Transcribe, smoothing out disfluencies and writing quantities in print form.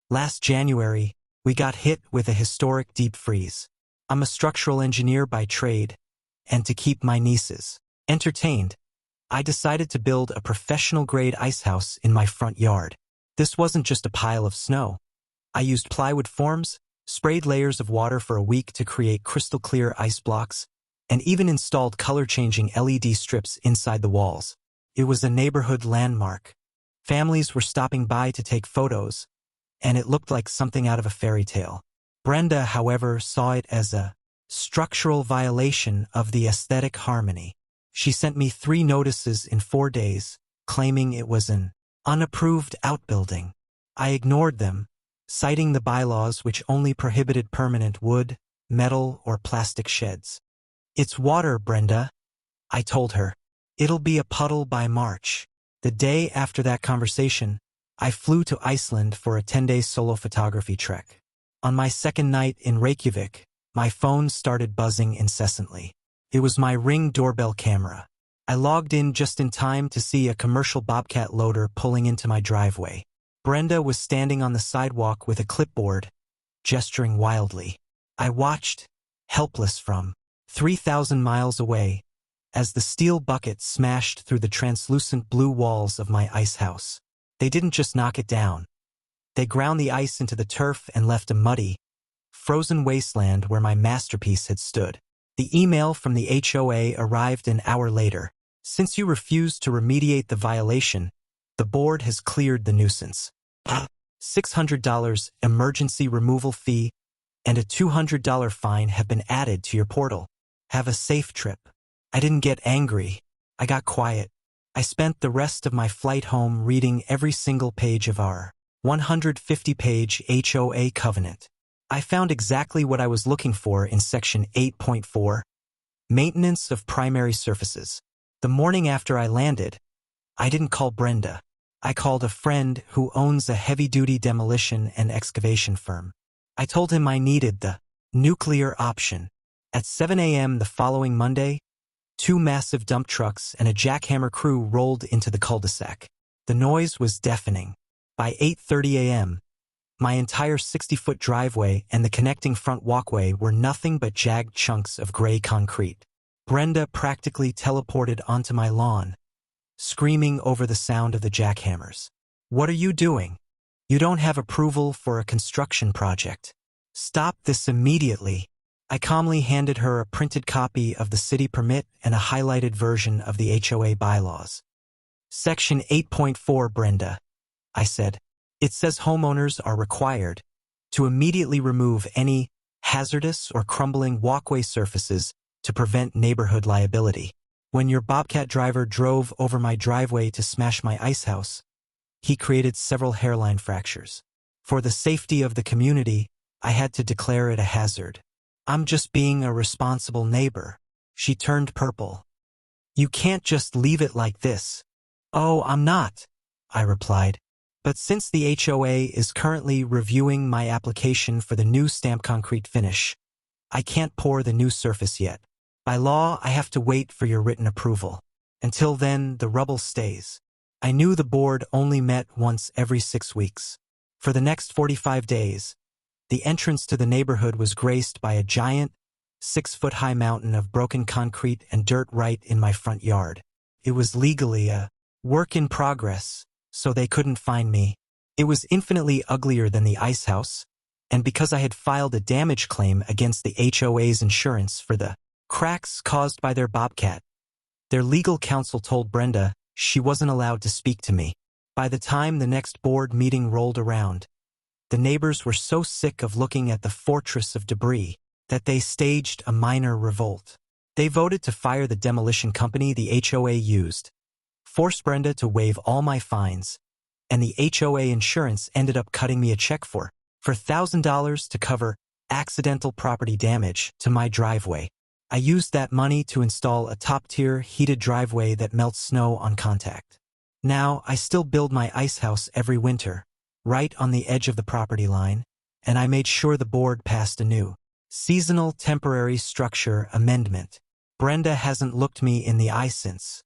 Last January, we got hit with a historic deep freeze. I'm a structural engineer by trade, and to keep my nieces entertained, I decided to build a professional-grade ice house in my front yard. This wasn't just a pile of snow. I used plywood forms, sprayed layers of water for a week to create crystal-clear ice blocks, and even installed color-changing LED strips inside the walls. It was a neighborhood landmark. Families were stopping by to take photos, and it looked like something out of a fairy tale. Brenda, however, saw it as a structural violation of the aesthetic harmony. She sent me 3 notices in 4 days, claiming it was an unapproved outbuilding. I ignored them, citing the bylaws which only prohibited permanent wood, metal, or plastic sheds. "It's water, Brenda," I told her. "It'll be a puddle by March." The day after that conversation, I flew to Iceland for a 10-day solo photography trek. On my second night in Reykjavik, my phone started buzzing incessantly. It was my Ring doorbell camera. I logged in just in time to see a commercial bobcat loader pulling into my driveway. Brenda was standing on the sidewalk with a clipboard, gesturing wildly. I watched, helpless from 3,000 miles away, as the steel bucket smashed through the translucent blue walls of my ice house. They didn't just knock it down. They ground the ice into the turf and left a muddy, frozen wasteland where my masterpiece had stood. The email from the HOA arrived an hour later. "Since you refused to remediate the violation, the board has cleared the nuisance. $600 emergency removal fee and a $200 fine have been added to your portal. Have a safe trip." I didn't get angry. I got quiet. I spent the rest of my flight home reading every single page of our 150-page HOA covenant. I found exactly what I was looking for in Section 8.4, Maintenance of Primary Surfaces. The morning after I landed, I didn't call Brenda. I called a friend who owns a heavy-duty demolition and excavation firm. I told him I needed the nuclear option. At 7 a.m. the following Monday, 2 massive dump trucks and a jackhammer crew rolled into the cul-de-sac. The noise was deafening. By 8:30 a.m., my entire 60-foot driveway and the connecting front walkway were nothing but jagged chunks of gray concrete. Brenda practically teleported onto my lawn, screaming over the sound of the jackhammers. "What are you doing? You don't have approval for a construction project. Stop this immediately." I calmly handed her a printed copy of the city permit and a highlighted version of the HOA bylaws. "Section 8.4, Brenda," I said. "It says homeowners are required to immediately remove any hazardous or crumbling walkway surfaces to prevent neighborhood liability. When your bobcat driver drove over my driveway to smash my ice house, he created several hairline fractures. For the safety of the community, I had to declare it a hazard. I'm just being a responsible neighbor." She turned purple. "You can't just leave it like this." "Oh, I'm not," I replied. "But since the HOA is currently reviewing my application for the new stamped concrete finish, I can't pour the new surface yet. By law, I have to wait for your written approval. Until then, the rubble stays." I knew the board only met once every 6 weeks. For the next 45 days, the entrance to the neighborhood was graced by a giant, 6-foot-high mountain of broken concrete and dirt right in my front yard. It was legally a work in progress, so they couldn't find me. It was infinitely uglier than the ice house, and because I had filed a damage claim against the HOA's insurance for the cracks caused by their bobcat, their legal counsel told Brenda she wasn't allowed to speak to me. By the time the next board meeting rolled around, the neighbors were so sick of looking at the fortress of debris that they staged a minor revolt. They voted to fire the demolition company the HOA used, forced Brenda to waive all my fines, and the HOA insurance ended up cutting me a check for $1,000 to cover accidental property damage to my driveway. I used that money to install a top-tier heated driveway that melts snow on contact. Now, I still build my ice house every winter, right on the edge of the property line, and I made sure the board passed a new seasonal temporary structure amendment. Brenda hasn't looked me in the eye since.